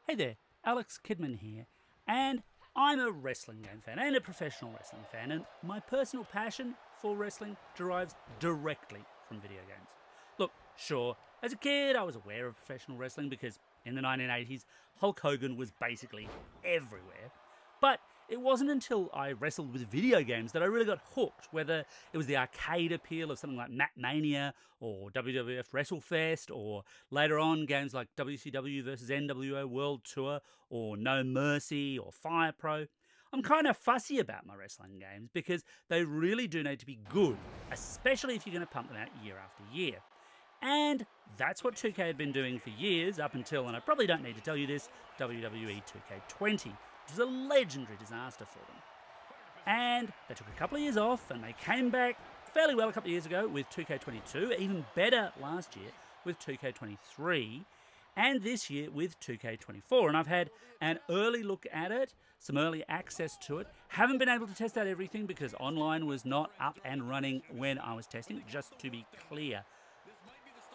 Hey there, Alex Kidman here, and I'm a wrestling game fan and a professional wrestling fan, and my personal passion for wrestling derives directly from video games. Look, sure, as a kid I was aware of professional wrestling because in the 1980s Hulk Hogan was basically everywhere, but it wasn't until I wrestled with video games that I really got hooked, whether it was the arcade appeal of something like Mania or WWF WrestleFest, or later on games like WCW vs NWO World Tour or No Mercy or Fire Pro. I'm kind of fussy about my wrestling games because they really do need to be good, especially if you're going to pump them out year after year. And that's what 2K had been doing for years, up until, and I probably don't need to tell you this, WWE 2K20, which was a legendary disaster for them. And they took a couple of years off, and they came back fairly well a couple of years ago with 2K22, even better last year with 2K23, and this year with 2K24. And I've had an early look at it, some early access to it. Haven't been able to test out everything because online was not up and running when I was testing, just to be clear.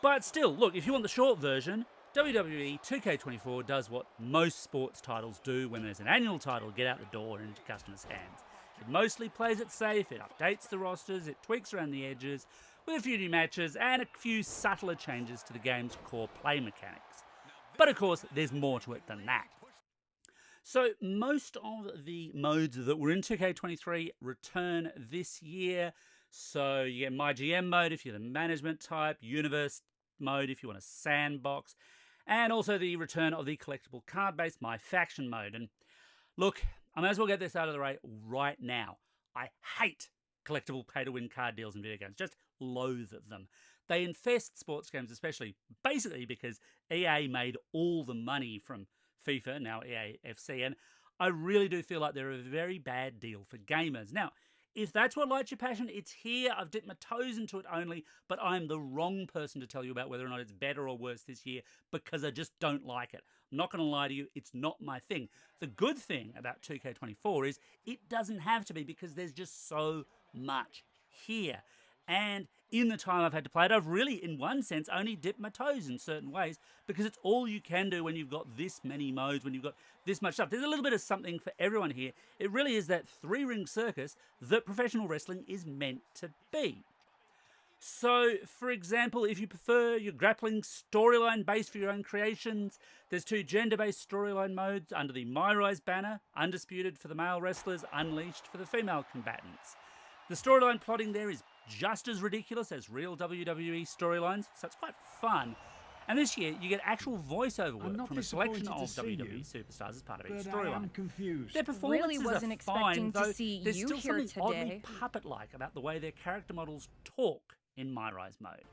But still, look, if you want the short version, WWE 2K24 does what most sports titles do when there's an annual title get out the door and into customers' hands. It mostly plays it safe, it updates the rosters, it tweaks around the edges, with a few new matches and a few subtler changes to the game's core play mechanics. But of course, there's more to it than that. So most of the modes that were in 2K23 return this year. So you get My GM mode if you're the management type, Universe mode if you want a sandbox, and also the return of the collectible card-based My Faction mode. And look, I may as well get this out of the way right now. I hate collectible pay-to-win card deals in video games. Just loathe them. They infest sports games, especially, basically because EA made all the money from FIFA, now EA FC, and I really do feel like they're a very bad deal for gamers. Now, if that's what lights your passion, it's here. I've dipped my toes into it only, but I'm the wrong person to tell you about whether or not it's better or worse this year because I just don't like it. I'm not going to lie to you, it's not my thing. The good thing about 2K24 is it doesn't have to be because there's just so much here. And in the time I've had to play it, I've really, in one sense, only dipped my toes in certain ways because it's all you can do when you've got this many modes, when you've got this much stuff. There's a little bit of something for everyone here. It really is that three-ring circus that professional wrestling is meant to be. So, for example, if you prefer your grappling storyline based for your own creations, there's two gender-based storyline modes under the MyRise banner, Undisputed for the male wrestlers, Unleashed for the female combatants. The storyline plotting there is just as ridiculous as real WWE storylines, so it's quite fun. And this year, you get actual voice-over work from a selection of WWE superstars as part of each storyline. Their performances wasn't are fine, expecting though to see there's you still here something oddly today. puppet-like about the way their character models talk in MyRise mode.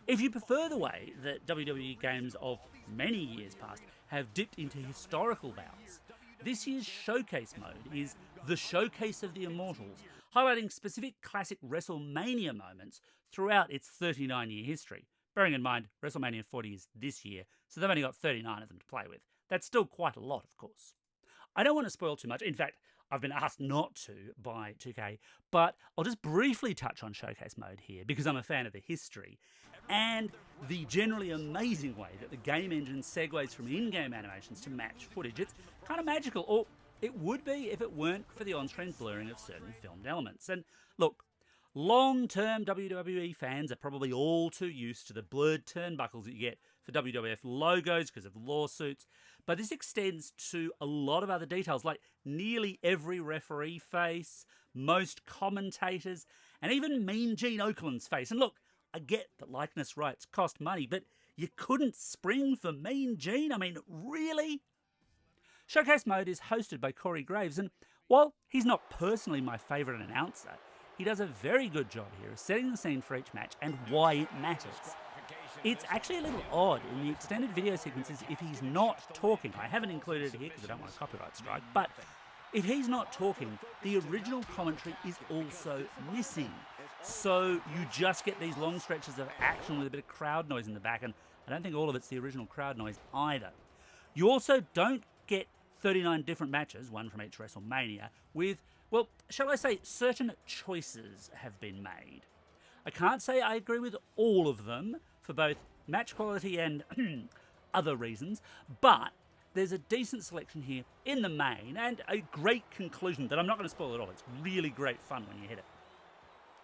If you prefer the way that WWE games of many years past have dipped into historical bouts, this year's Showcase mode is the Showcase of the Immortals, highlighting specific classic WrestleMania moments throughout its 39-year history. Bearing in mind, WrestleMania 40 is this year, so they've only got 39 of them to play with. That's still quite a lot, of course. I don't want to spoil too much. In fact, I've been asked not to by 2K, but I'll just briefly touch on Showcase mode here because I'm a fan of the history and the generally amazing way that the game engine segues from in-game animations to match footage. It's kind of magical, or it would be if it weren't for the on-screen blurring of certain filmed elements. And look, long-term WWE fans are probably all too used to the blurred turnbuckles that you get for WWF logos because of lawsuits, but this extends to a lot of other details, like nearly every referee face, most commentators, and even Mean Gene Okerlund's face. And look, I get that likeness rights cost money, but you couldn't spring for Mean Gene? I mean, really? Showcase mode is hosted by Corey Graves, and while he's not personally my favourite announcer, he does a very good job here of setting the scene for each match and why it matters. It's actually a little odd in the extended video sequences if he's not talking. I haven't included it here because I don't want a copyright strike, but if he's not talking, the original commentary is also missing. So you just get these long stretches of action with a bit of crowd noise in the back, and I don't think all of it's the original crowd noise either. You also don't get 39 different matches, one from each WrestleMania, with, well, shall I say, certain choices have been made. I can't say I agree with all of them for both match quality and other reasons, but there's a decent selection here in the main, and a great conclusion that I'm not going to spoil at all. It's really great fun when you hit it.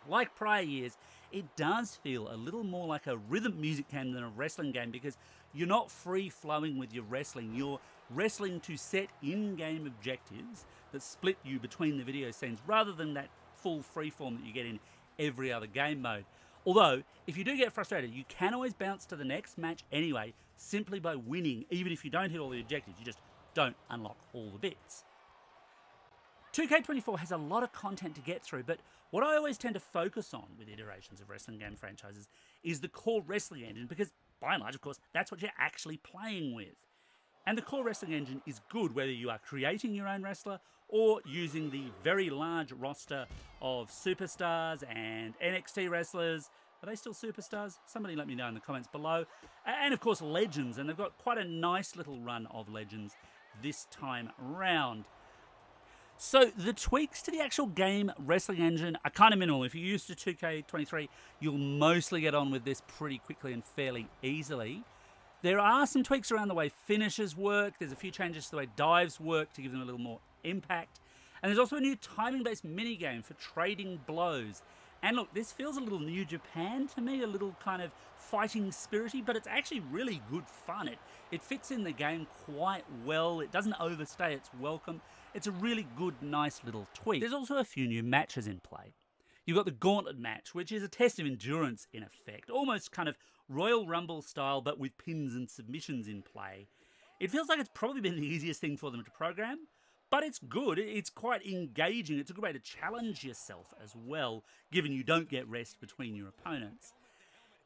Like prior years, it does feel a little more like a rhythm music game than a wrestling game, because you're not free-flowing with your wrestling. You're wrestling to set in-game objectives that split you between the video scenes, rather than that full freeform that you get in every other game mode. Although, if you do get frustrated, you can always bounce to the next match anyway, simply by winning. Even if you don't hit all the objectives, you just don't unlock all the bits. 2K24 has a lot of content to get through, but what I always tend to focus on with iterations of wrestling game franchises is the core wrestling engine, because by and large, of course, that's what you're actually playing with. And the core wrestling engine is good whether you are creating your own wrestler or using the very large roster of superstars and NXT wrestlers. Are they still superstars? Somebody let me know in the comments below. And of course, legends, and they've got quite a nice little run of legends this time round. So the tweaks to the actual game wrestling engine are kind of minimal. If you're used to 2K23, you'll mostly get on with this pretty quickly and fairly easily. There are some tweaks around the way finishes work. There's a few changes to the way dives work to give them a little more impact. And there's also a new timing-based minigame for trading blows. And look, this feels a little New Japan to me, a little kind of fighting spirity, but it's actually really good fun. It fits in the game quite well. It doesn't overstay its welcome. It's a really good, nice little tweak. There's also a few new matches in play. You've got the Gauntlet match, which is a test of endurance in effect, almost kind of Royal Rumble style, but with pins and submissions in play. It feels like it's probably been the easiest thing for them to program, but it's good. It's quite engaging. It's a good way to challenge yourself as well, given you don't get rest between your opponents.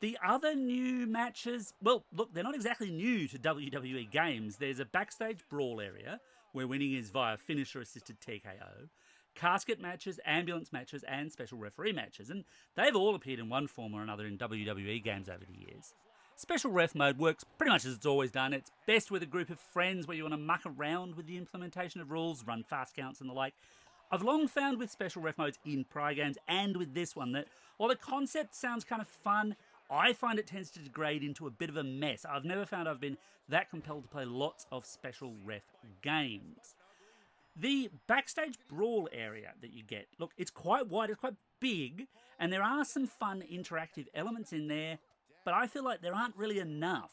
The other new matches, well, look, they're not exactly new to WWE games. There's a backstage brawl area, where winning is via finisher-assisted TKO, casket matches, ambulance matches, and special referee matches, and they've all appeared in one form or another in WWE games over the years. Special ref mode works pretty much as it's always done. It's best with a group of friends where you want to muck around with the implementation of rules, run fast counts and the like. I've long found with special ref modes in prior games and with this one that while the concept sounds kind of fun, I find it tends to degrade into a bit of a mess. I've never found I've been that compelled to play lots of special ref games. The backstage brawl area that you get, look, it's quite wide, it's quite big, and there are some fun interactive elements in there, but I feel like there aren't really enough.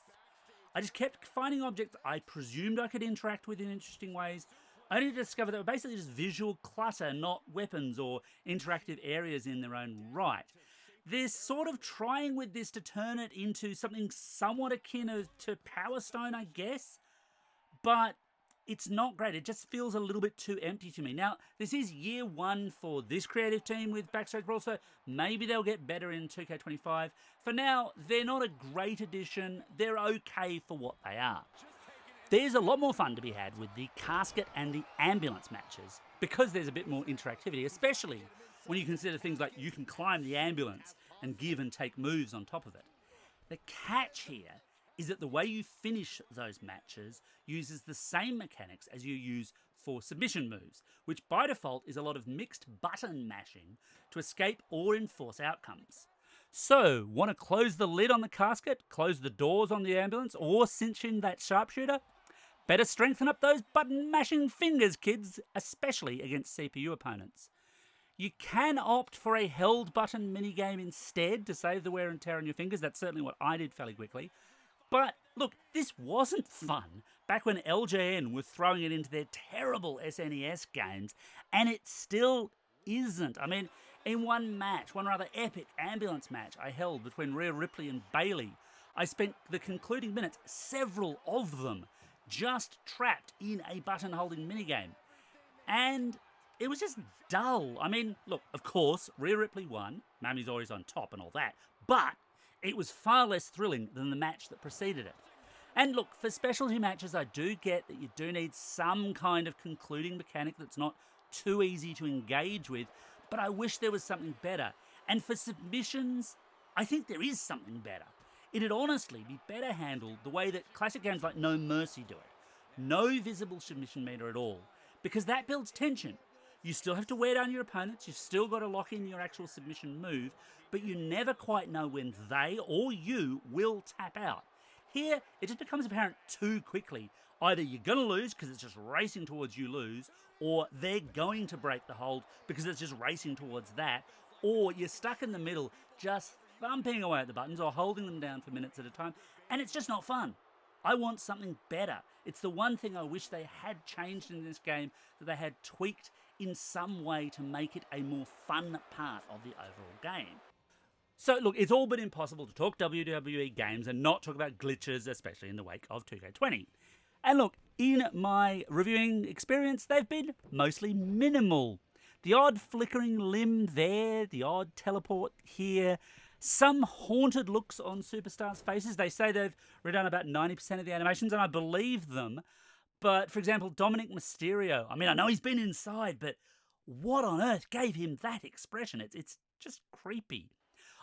I just kept finding objects I presumed I could interact with in interesting ways, only to discover they were basically just visual clutter, not weapons or interactive areas in their own right. They're sort of trying with this to turn it into something somewhat akin to Power Stone, I guess, but it's not great. It just feels a little bit too empty to me. Now, this is year one for this creative team with Backstage Brawl, so maybe they'll get better in 2K25. For now, they're not a great addition. They're okay for what they are. There's a lot more fun to be had with the casket and the ambulance matches, because there's a bit more interactivity, especially when you consider things like you can climb the ambulance and give and take moves on top of it. The catch here is that the way you finish those matches uses the same mechanics as you use for submission moves, which by default is a lot of mixed button mashing to escape or enforce outcomes. So, want to close the lid on the casket, close the doors on the ambulance, or cinch in that sharpshooter? Better strengthen up those button mashing fingers, kids, especially against CPU opponents. You can opt for a held button minigame instead to save the wear and tear on your fingers. That's certainly what I did fairly quickly. But look, this wasn't fun back when LJN was throwing it into their terrible SNES games, and it still isn't. I mean, in one rather epic ambulance match I held between Rhea Ripley and Bayley, I spent the concluding minutes, several of them, just trapped in a button-holding minigame. And it was just dull. I mean, look, of course, Rhea Ripley won, Mami's always on top and all that, but it was far less thrilling than the match that preceded it. And look, for specialty matches, I do get that you do need some kind of concluding mechanic that's not too easy to engage with, but I wish there was something better. And for submissions, I think there is something better. It'd honestly be better handled the way that classic games like No Mercy do it. No visible submission meter at all, because that builds tension. You still have to wear down your opponents, you've still got to lock in your actual submission move, but you never quite know when they or you will tap out. Here, it just becomes apparent too quickly. Either you're going to lose because it's just racing towards you lose, or they're going to break the hold because it's just racing towards that, or you're stuck in the middle just thumping away at the buttons or holding them down for minutes at a time, and it's just not fun. I want something better. It's the one thing I wish they had changed in this game, that they had tweaked in some way to make it a more fun part of the overall game. So look, it's all but impossible to talk WWE games and not talk about glitches, especially in the wake of 2K20. And look, in my reviewing experience, they've been mostly minimal. The odd flickering limb there, the odd teleport here, some haunted looks on superstars' faces. They say they've redone about 90% of the animations, and I believe them. But, for example, Dominic Mysterio, I mean, I know he's been inside, but what on earth gave him that expression? It's just creepy.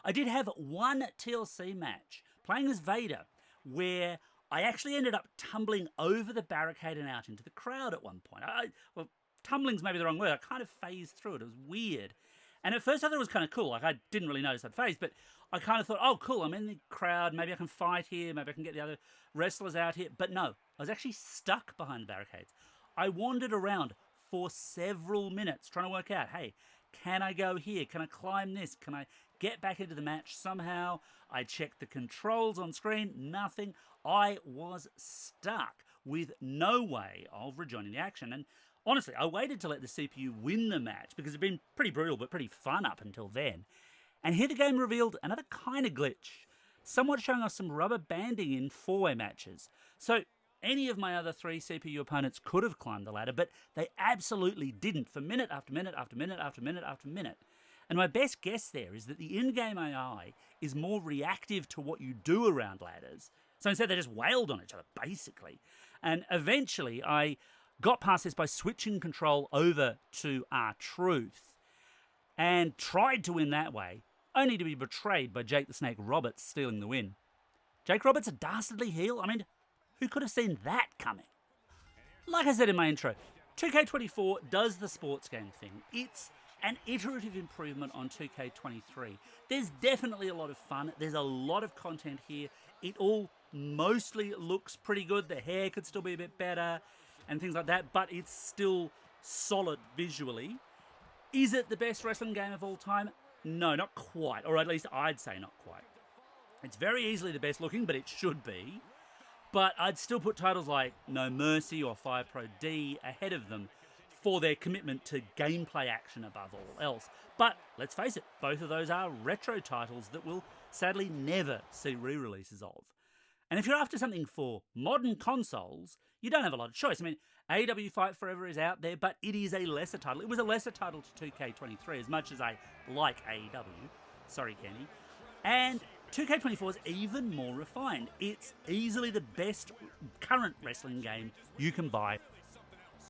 I did have one TLC match, playing as Vader, where I actually ended up tumbling over the barricade and out into the crowd at one point. Well, tumbling's maybe the wrong word. I kind of phased through it. It was weird. And at first I thought it was kind of cool. Like, I didn't really notice I'd phased, but I kind of thought, oh, cool, I'm in the crowd. Maybe I can fight here. Maybe I can get the other wrestlers out here. But no, I was actually stuck behind the barricades. I wandered around for several minutes trying to work out, hey, can I go here? Can I climb this? Can I get back into the match somehow? I checked the controls on screen. Nothing. I was stuck with no way of rejoining the action. And honestly, I waited to let the CPU win the match because it'd been pretty brutal but pretty fun up until then. And here the game revealed another kind of glitch, somewhat showing us some rubber banding in four-way matches. So any of my other three CPU opponents could have climbed the ladder, but they absolutely didn't for minute after minute after minute after minute after minute. And my best guess there is that the in-game AI is more reactive to what you do around ladders. So instead they just wailed on each other, basically. And eventually I got past this by switching control over to R-Truth and tried to win that way, only to be betrayed by Jake the Snake Roberts stealing the win. Jake Roberts, a dastardly heel? I mean, who could have seen that coming? Like I said in my intro, 2K24 does the sports game thing. It's an iterative improvement on 2K23. There's definitely a lot of fun. There's a lot of content here. It all mostly looks pretty good. The hair could still be a bit better and things like that, but it's still solid visually. Is it the best wrestling game of all time? No, not quite, or at least I'd say not quite. It's very easily the best looking, but it should be. But I'd still put titles like No Mercy or Fire Pro D ahead of them for their commitment to gameplay action above all else. But let's face it, both of those are retro titles that we'll sadly never see re-releases of. And if you're after something for modern consoles, you don't have a lot of choice. I mean, AEW Fight Forever is out there, but it is a lesser title. It was a lesser title to 2K23, as much as I like AEW. Sorry, Kenny. And 2K24 is even more refined. It's easily the best current wrestling game you can buy